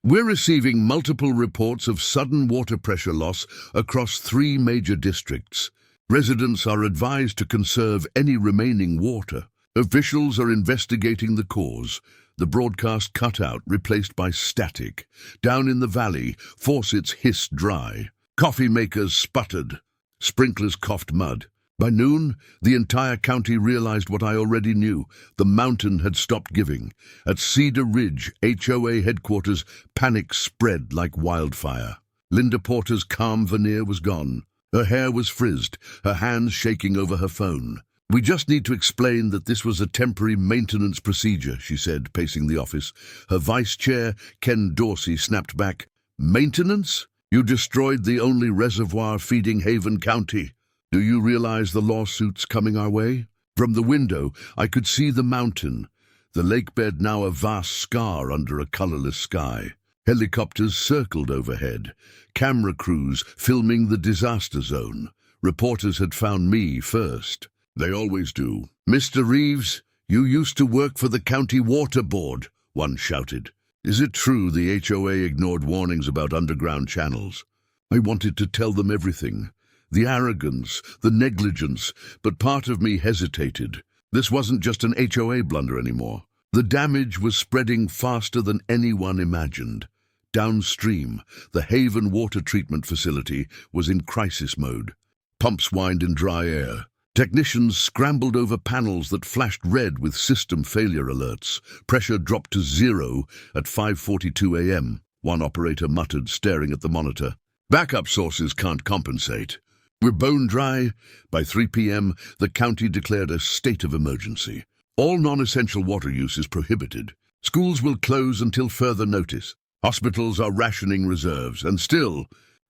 We're receiving multiple reports of sudden water pressure loss across 3 major districts. Residents are advised to conserve any remaining water. Officials are investigating the cause. The broadcast cut out, replaced by static. Down in the valley, faucets hissed dry. Coffee makers sputtered. Sprinklers coughed mud. By noon, the entire county realized what I already knew. The mountain had stopped giving. At Cedar Ridge, HOA headquarters, panic spread like wildfire. Linda Porter's calm veneer was gone. Her hair was frizzed, her hands shaking over her phone. "We just need to explain that this was a temporary maintenance procedure," she said, pacing the office. Her vice chair, Ken Dorsey, snapped back. "Maintenance? You destroyed the only reservoir feeding Haven County. Do you realize the lawsuits coming our way?" From the window, I could see the mountain, the lakebed now a vast scar under a colorless sky. Helicopters circled overhead, camera crews filming the disaster zone. Reporters had found me first. They always do. "Mr. Reeves, you used to work for the county water board," one shouted. Is it true the HOA ignored warnings about underground channels? I wanted to tell them everything. The arrogance, the negligence, but part of me hesitated. This wasn't just an HOA blunder anymore. The damage was spreading faster than anyone imagined. Downstream, the Haven water treatment facility was in crisis mode. Pumps whined in dry air. Technicians scrambled over panels that flashed red with system failure alerts. Pressure dropped to 0 at 5:42 a.m., one operator muttered, staring at the monitor. "Backup sources can't compensate. We're bone dry." By 3 p.m., the county declared a state of emergency. All non-essential water use is prohibited. Schools will close until further notice. Hospitals are rationing reserves, and still,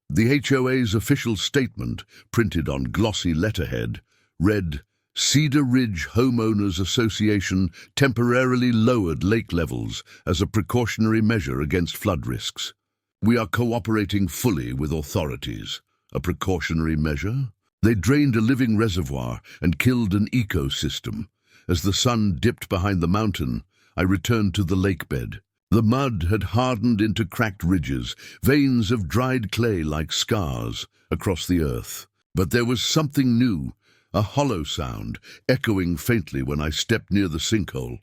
the HOA's official statement, printed on glossy letterhead, read, "Cedar Ridge Homeowners Association temporarily lowered lake levels as a precautionary measure against flood risks. We are cooperating fully with authorities." A precautionary measure? They drained a living reservoir and killed an ecosystem. As the sun dipped behind the mountain, I returned to the lakebed. The mud had hardened into cracked ridges, veins of dried clay like scars across the earth. But there was something new, a hollow sound, echoing faintly when I stepped near the sinkhole.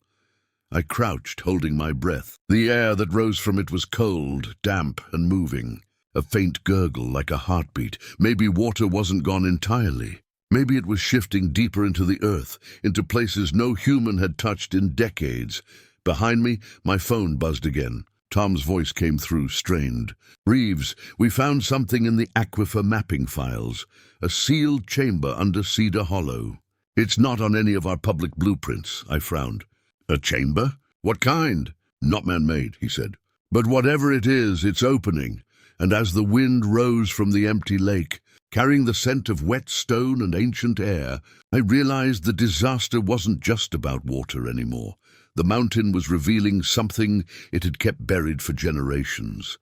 I crouched, holding my breath. The air that rose from it was cold, damp, and moving. A faint gurgle like a heartbeat. Maybe water wasn't gone entirely. Maybe it was shifting deeper into the earth, into places no human had touched in decades. Behind me, my phone buzzed again. Tom's voice came through, strained. "Reeves, we found something in the aquifer mapping files. A sealed chamber under Cedar Hollow. It's not on any of our public blueprints," I frowned. "A chamber? What kind?" "Not man-made," he said. "But whatever it is, it's opening." And as the wind rose from the empty lake, carrying the scent of wet stone and ancient air, I realized the disaster wasn't just about water anymore. The mountain was revealing something it had kept buried for generations.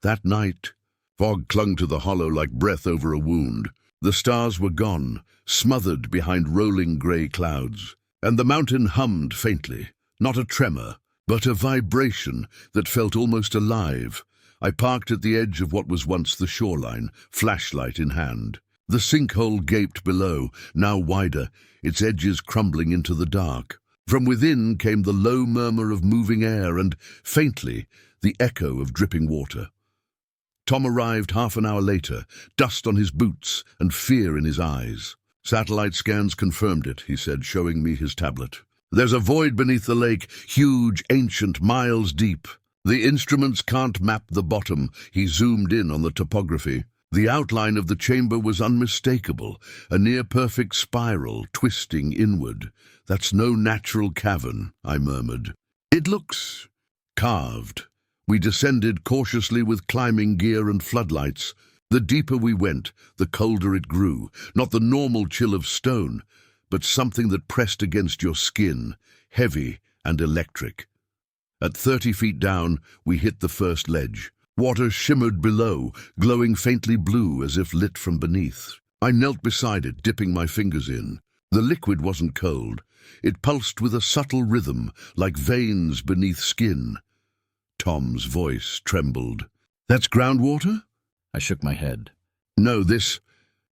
That night, fog clung to the hollow like breath over a wound. The stars were gone, smothered behind rolling grey clouds. And the mountain hummed faintly, not a tremor, but a vibration that felt almost alive. I parked at the edge of what was once the shoreline, flashlight in hand. The sinkhole gaped below, now wider, its edges crumbling into the dark. From within came the low murmur of moving air and, faintly, the echo of dripping water. Tom arrived half an hour later, dust on his boots and fear in his eyes. "Satellite scans confirmed it," he said, showing me his tablet. "There's a void beneath the lake, huge, ancient, miles deep. The instruments can't map the bottom." He zoomed in on the topography. The outline of the chamber was unmistakable, a near-perfect spiral twisting inward. "That's no natural cavern," I murmured. "It looks carved." We descended cautiously with climbing gear and floodlights. The deeper we went, the colder it grew. Not the normal chill of stone, but something that pressed against your skin, heavy and electric. At 30 feet down, we hit the first ledge. Water shimmered below, glowing faintly blue as if lit from beneath. I knelt beside it, dipping my fingers in. The liquid wasn't cold. It pulsed with a subtle rhythm, like veins beneath skin. Tom's voice trembled. That's groundwater? I shook my head. No, this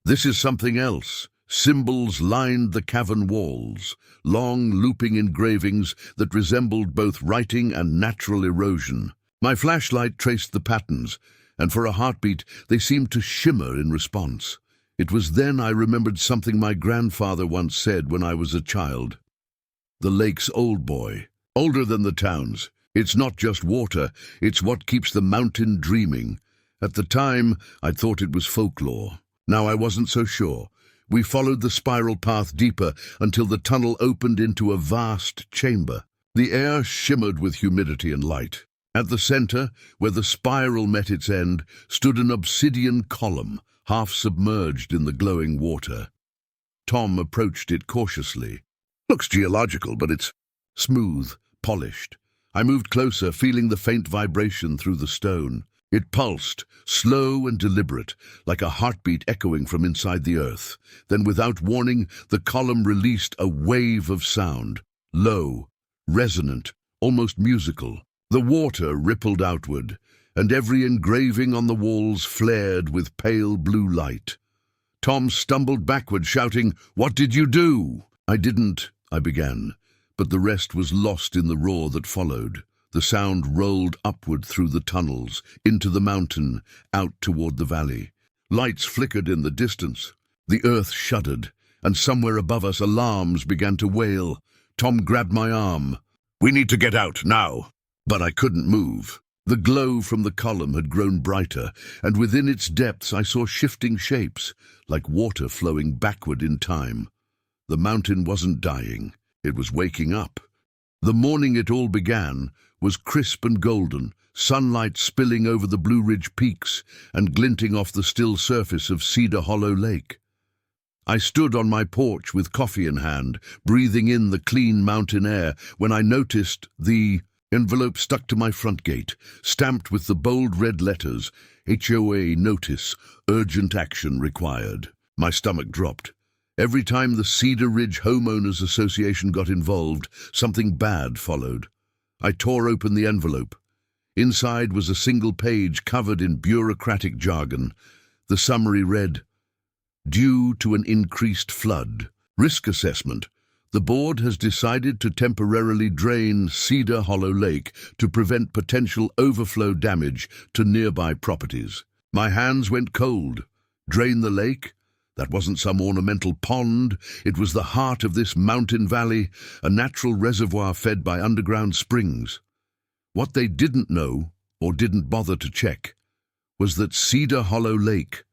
is something else. Symbols lined the cavern walls, long looping engravings that resembled both writing and natural erosion. My flashlight traced the patterns, and for a heartbeat they seemed to shimmer in response. It was then I remembered something my grandfather once said when I was a child. The lake's old boy, older than the town's. It's not just water, it's what keeps the mountain dreaming. At the time, I'd thought it was folklore. Now I wasn't so sure. We followed the spiral path deeper until the tunnel opened into a vast chamber. The air shimmered with humidity and light. At the center, where the spiral met its end, stood an obsidian column, half submerged in the glowing water. Tom approached it cautiously. Looks geological, but it's smooth, polished. I moved closer, feeling the faint vibration through the stone. It pulsed, slow and deliberate, like a heartbeat echoing from inside the earth. Then, without warning, the column released a wave of sound, low, resonant, almost musical. The water rippled outward, and every engraving on the walls flared with pale blue light. Tom stumbled backward, shouting, "What did you do?" I began, but the rest was lost in the roar that followed. The sound rolled upward through the tunnels, into the mountain, out toward the valley. Lights flickered in the distance. The earth shuddered, and somewhere above us alarms began to wail. Tom grabbed my arm. "We need to get out, now!" But I couldn't move. The glow from the column had grown brighter, and within its depths I saw shifting shapes, like water flowing backward in time. The mountain wasn't dying, it was waking up. The morning it all began was crisp and golden, sunlight spilling over the Blue Ridge peaks and glinting off the still surface of Cedar Hollow Lake. I stood on my porch with coffee in hand, breathing in the clean mountain air, when I noticed the envelope stuck to my front gate, stamped with the bold red letters, HOA Notice, Urgent Action Required. My stomach dropped. Every time the Cedar Ridge Homeowners Association got involved, something bad followed. I tore open the envelope. Inside was a single page covered in bureaucratic jargon. The summary read, "Due to an increased flood, risk assessment, the board has decided to temporarily drain Cedar Hollow Lake to prevent potential overflow damage to nearby properties." My hands went cold. Drain the lake? That wasn't some ornamental pond. It was the heart of this mountain valley, a natural reservoir fed by underground springs. What they didn't know, or didn't bother to check, was that Cedar Hollow Lake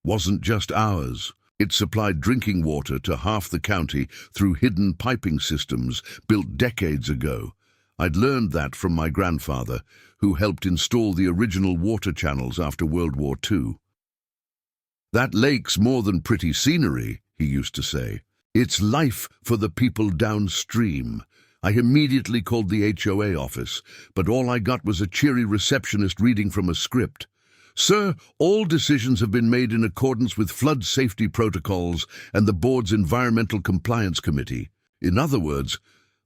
wasn't just ours. It supplied drinking water to half the county through hidden piping systems built decades ago. I'd learned that from my grandfather, who helped install the original water channels after World War II. "That lake's more than pretty scenery," he used to say. "It's life for the people downstream." I immediately called the HOA office, but all I got was a cheery receptionist reading from a script. "Sir, all decisions have been made in accordance with flood safety protocols and the board's Environmental Compliance Committee." In other words,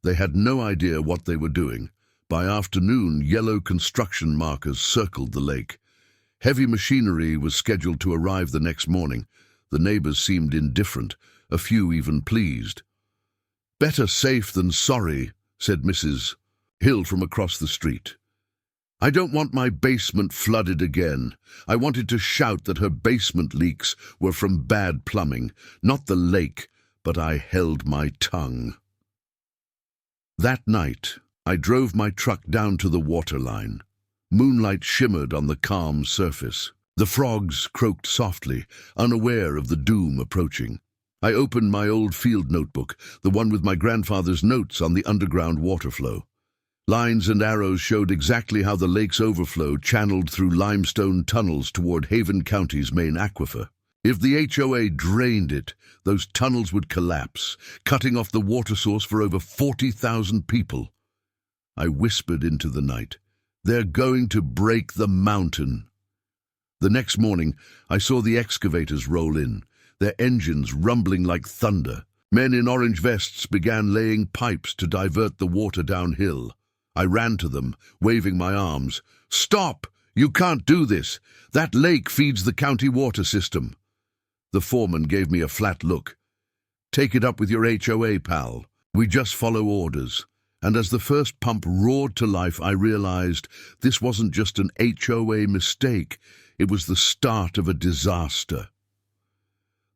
they had no idea what they were doing. By afternoon, yellow construction markers circled the lake. Heavy machinery was scheduled to arrive the next morning. The neighbors seemed indifferent, a few even pleased. "Better safe than sorry," said Mrs. Hill from across the street. I don't want my basement flooded again. I wanted to shout that her basement leaks were from bad plumbing, not the lake, but I held my tongue. That night, I drove my truck down to the waterline. Moonlight shimmered on the calm surface. The frogs croaked softly, unaware of the doom approaching. I opened my old field notebook, the one with my grandfather's notes on the underground water flow. Lines and arrows showed exactly how the lake's overflow channeled through limestone tunnels toward Haven County's main aquifer. If the HOA drained it, those tunnels would collapse, cutting off the water source for over 40,000 people. I whispered into the night, "They're going to break the mountain." The next morning, I saw the excavators roll in, their engines rumbling like thunder. Men in orange vests began laying pipes to divert the water downhill. I ran to them, waving my arms. "Stop! You can't do this! That lake feeds the county water system." The foreman gave me a flat look. "Take it up with your HOA, pal. We just follow orders." And as the first pump roared to life, I realized this wasn't just an HOA mistake. It was the start of a disaster.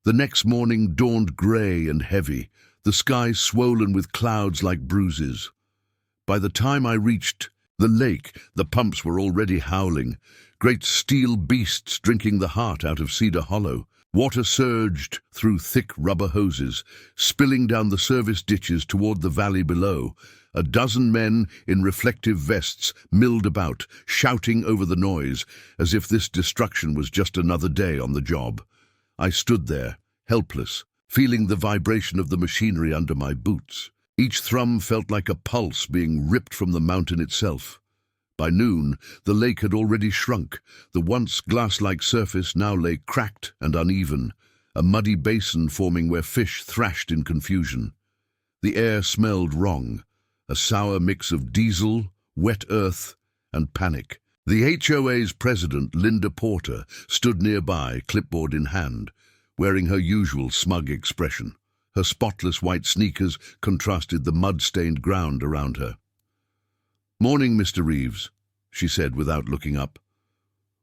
The next morning dawned grey and heavy, the sky swollen with clouds like bruises. By the time I reached the lake, the pumps were already howling, great steel beasts drinking the heart out of Cedar Hollow. Water surged through thick rubber hoses, spilling down the service ditches toward the valley below. A dozen men in reflective vests milled about, shouting over the noise, as if this destruction was just another day on the job. I stood there, helpless, feeling the vibration of the machinery under my boots. Each thrum felt like a pulse being ripped from the mountain itself. By noon, the lake had already shrunk. The once glass-like surface now lay cracked and uneven, a muddy basin forming where fish thrashed in confusion. The air smelled wrong, a sour mix of diesel, wet earth, and panic. The HOA's president, Linda Porter, stood nearby, clipboard in hand, wearing her usual smug expression. Her spotless white sneakers contrasted the mud-stained ground around her. "Morning, Mr. Reeves," she said without looking up.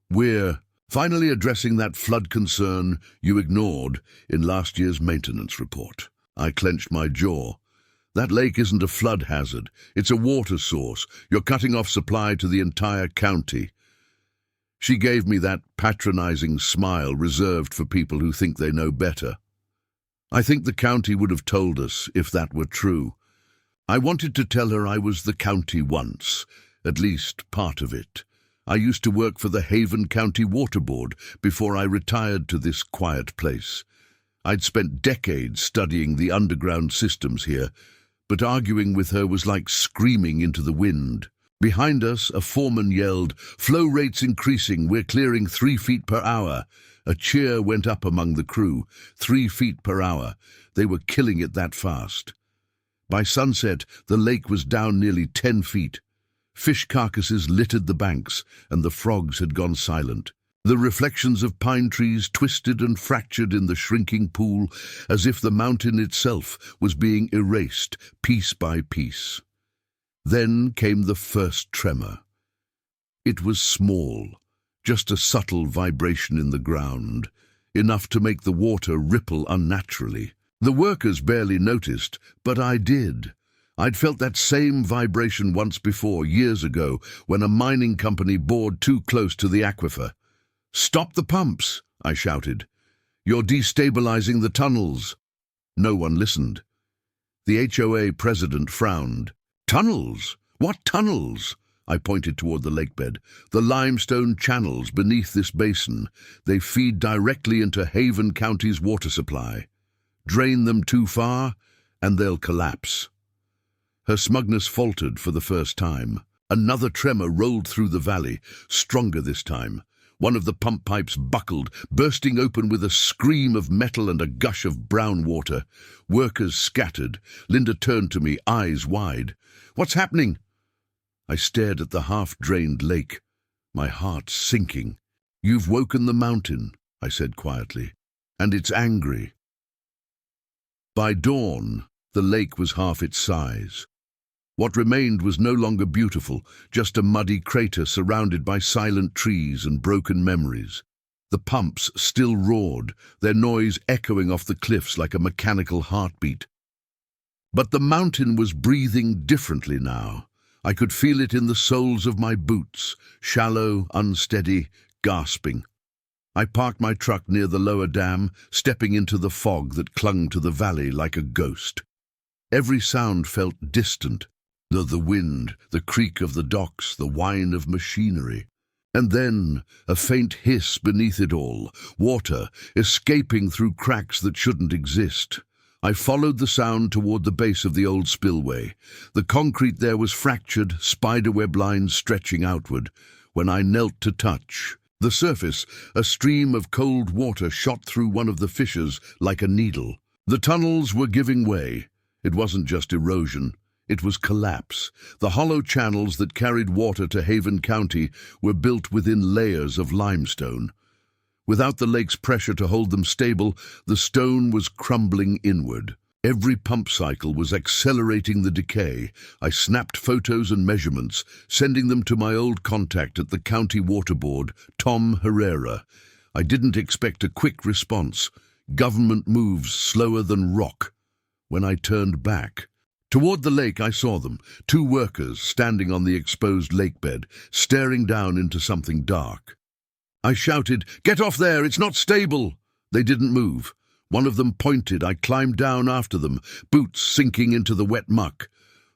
"We're finally addressing that flood concern you ignored in last year's maintenance report." I clenched my jaw. "That lake isn't a flood hazard. It's a water source. You're cutting off supply to the entire county." She gave me that patronizing smile reserved for people who think they know better. I think the county would have told us if that were true. I wanted to tell her I was the county once, at least part of it. I used to work for the Haven County Water Board before I retired to this quiet place. I'd spent decades studying the underground systems here, but arguing with her was like screaming into the wind. Behind us, a foreman yelled, "Flow rates increasing, we're clearing 3 feet per hour." A cheer went up among the crew. 3 feet per hour. They were killing it that fast. By sunset, the lake was down nearly 10 feet. Fish carcasses littered the banks, and the frogs had gone silent. The reflections of pine trees twisted and fractured in the shrinking pool, as if the mountain itself was being erased piece by piece. Then came the first tremor. It was small, just a subtle vibration in the ground, enough to make the water ripple unnaturally. The workers barely noticed, but I did. I'd felt that same vibration once before, years ago, when a mining company bored too close to the aquifer. "Stop the pumps!" I shouted. "You're destabilizing the tunnels." No one listened. The HOA president frowned. "Tunnels? What tunnels?" I pointed toward the lakebed. "The limestone channels beneath this basin. They feed directly into Haven County's water supply. Drain them too far, and they'll collapse." Her smugness faltered for the first time. Another tremor rolled through the valley, stronger this time. One of the pump pipes buckled, bursting open with a scream of metal and a gush of brown water. Workers scattered. Linda turned to me, eyes wide. "What's happening?" I stared at the half-drained lake, my heart sinking. "You've woken the mountain," I said quietly, "and it's angry." By dawn, the lake was half its size. What remained was no longer beautiful, just a muddy crater surrounded by silent trees and broken memories. The pumps still roared, their noise echoing off the cliffs like a mechanical heartbeat. But the mountain was breathing differently now. I could feel it in the soles of my boots, shallow, unsteady, gasping. I parked my truck near the lower dam, stepping into the fog that clung to the valley like a ghost. Every sound felt distant. The wind, the creak of the docks, the whine of machinery. And then a faint hiss beneath it all, water escaping through cracks that shouldn't exist. I followed the sound toward the base of the old spillway. The concrete there was fractured, spiderweb lines stretching outward. When I knelt to touch the surface, a stream of cold water shot through one of the fissures like a needle. The tunnels were giving way. It wasn't just erosion. It was collapse. The hollow channels that carried water to Haven County were built within layers of limestone. Without the lake's pressure to hold them stable, the stone was crumbling inward. Every pump cycle was accelerating the decay. I snapped photos and measurements, sending them to my old contact at the county water board, Tom Herrera. I didn't expect a quick response. Government moves slower than rock. When I turned back, toward the lake, I saw them, two workers standing on the exposed lakebed, staring down into something dark. I shouted, "Get off there, it's not stable!" They didn't move. One of them pointed. I climbed down after them, boots sinking into the wet muck.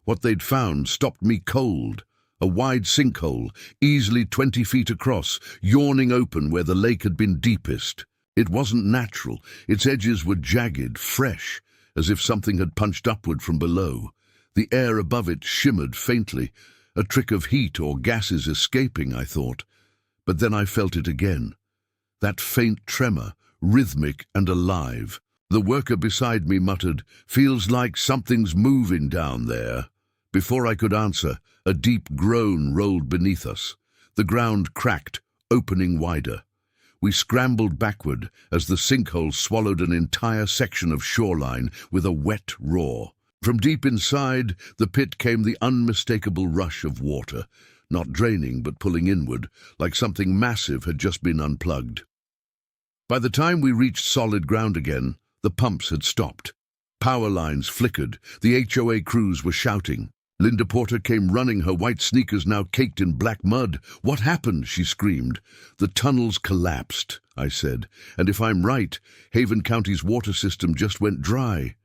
What they'd found stopped me cold. A wide sinkhole, easily 20 feet across, yawning open where the lake had been deepest. It wasn't natural. Its edges were jagged, fresh, as if something had punched upward from below. The air above it shimmered faintly, a trick of heat or gases escaping, I thought. But then I felt it again. That faint tremor, rhythmic and alive. The worker beside me muttered, "Feels like something's moving down there." Before I could answer, a deep groan rolled beneath us. The ground cracked, opening wider. We scrambled backward as the sinkhole swallowed an entire section of shoreline with a wet roar. From deep inside the pit came the unmistakable rush of water, not draining but pulling inward, like something massive had just been unplugged. By the time we reached solid ground again, the pumps had stopped. Power lines flickered. The HOA crews were shouting. Linda Porter came running, her white sneakers now caked in black mud. "What happened?" she screamed. "The tunnels collapsed," I said, "and if I'm right, Haven County's water system just went dry."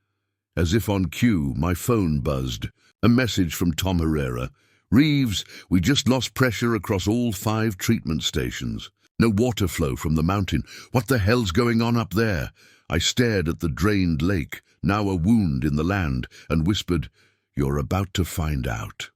As if on cue, my phone buzzed. A message from Tom Herrera. "Reeves, we just lost pressure across all 5 treatment stations. No water flow from the mountain. What the hell's going on up there?" I stared at the drained lake, now a wound in the land, and whispered, "You're about to find out."